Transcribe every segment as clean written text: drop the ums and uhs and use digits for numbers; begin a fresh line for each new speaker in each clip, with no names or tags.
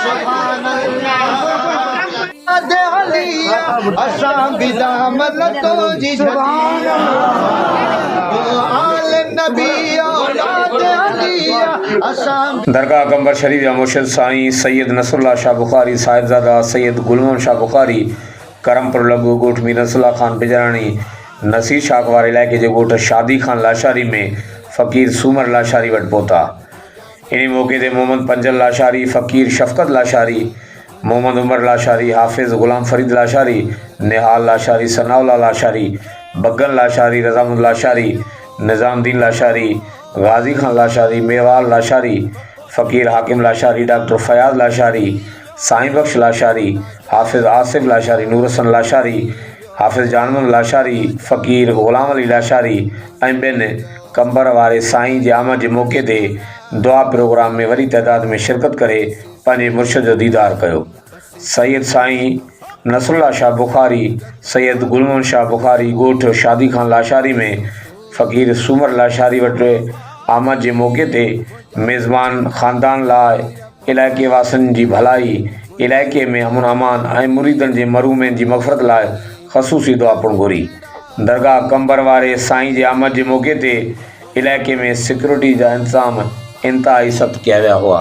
सुभान अल्लाह दे अलिया असां बिदा मलतो जी सुभान अल्लाह आल नबी औलाद अलिया असां
दरगाह कंबर शरीफ या मुर्शिद साईं सैयद नसरुल्लाह शाह बुखारी साहिबजादा सैयद गुलमोहन शाह बुखारी करमपुर लॻो ॻोठ मीर नसरुल्लाह ख़ान बिजराणी नसीर शाख वारे इलाइक़े जे ॻोठ शादी खान लाशारी में फ़क़ीर सूमर लाशारी वटि पहुता। इन मौक़े ते मोहम्मद पंजल लाशारी फ़क़ीर शफ़क़त लाशारी मोहम्मद उमर लाशारी हाफ़िज़ ग़ुलाम फ़रीद लाशारी निहाल लाशारी सनाउल्लाह लाशारी बग्गन लाशारी रज़ामुद्दीन लाशारी निज़ामुद्दीन लाशारी गाज़ी खान लाशारी मेवाल लाशारी फ़क़ीर हाकिम लाशारी डॉक्टर फ़याज़ लाशारी साईं बख्श लाशारी हाफ़िज़ आसिफ लाशारी नूर हसन लाशारी हाफ़िज़ जानमन लाशारी फ़क़ीर ग़ुलाम अली लाशारी ऐं ॿियनि कंबर वारे साईं जे आमद जे मौक़े ते दुआ प्रोग्राम में वॾी तइदाद में शिरकत करे पंहिंजे मुर्शिद जो दीदार कयो। सैयद साईं नसरुल्लाह शाह बुखारी सैयद गुलमोहन शाह बुखारी ॻोठ शादी खान लाशारी में फ़क़ीर सूमर लाशारी वटि आमद जे मौक़े ते मेज़बान ख़ानदान लाइ इलाइक़े वासियुनि जी भलाई इलाइक़े में अमन अमान ऐं मुरीदनि जे महरूमनि जी मग़फ़िरत लाइ ख़ुसूसी दुआ पिणु घुरी। दरगाह कंबर वारे साईं जे आमद जे मौक़े ते इलाइक़े में सिक्योरिटी जा इंतज़ाम इंतहाई सख़्त कया विया हुआ।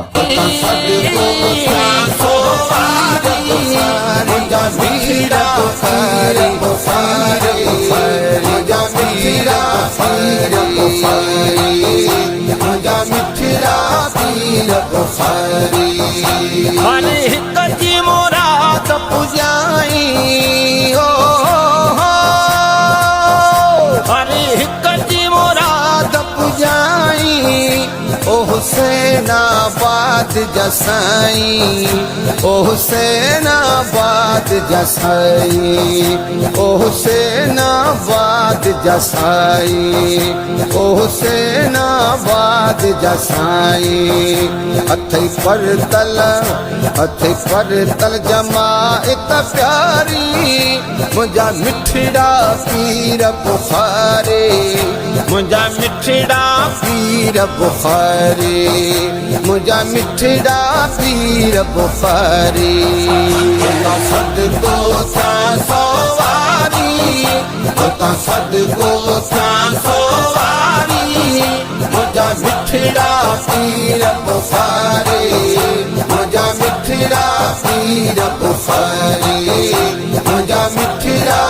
हुसैनाबाद जसाईं ओ हुसैनाबाद जसाईं ओ हुसैनाबाद जसाईं ओ हुसैनाबाद जसाईं हथई पर तल जमात प्यारी मुंहिंजा मिठड़ा पीर बुखारी मुंहिंजा मिठड़ा पीर बुखारी मुंहिंजा मिठड़ा पीर बुखारी सदको सां सवारी सदको सां सवारी मुंहिंजा मिठड़ा पीर बुखारी मुंहिंजा मिठड़ा पीर बुखारी मुंहिंजा मिठड़ा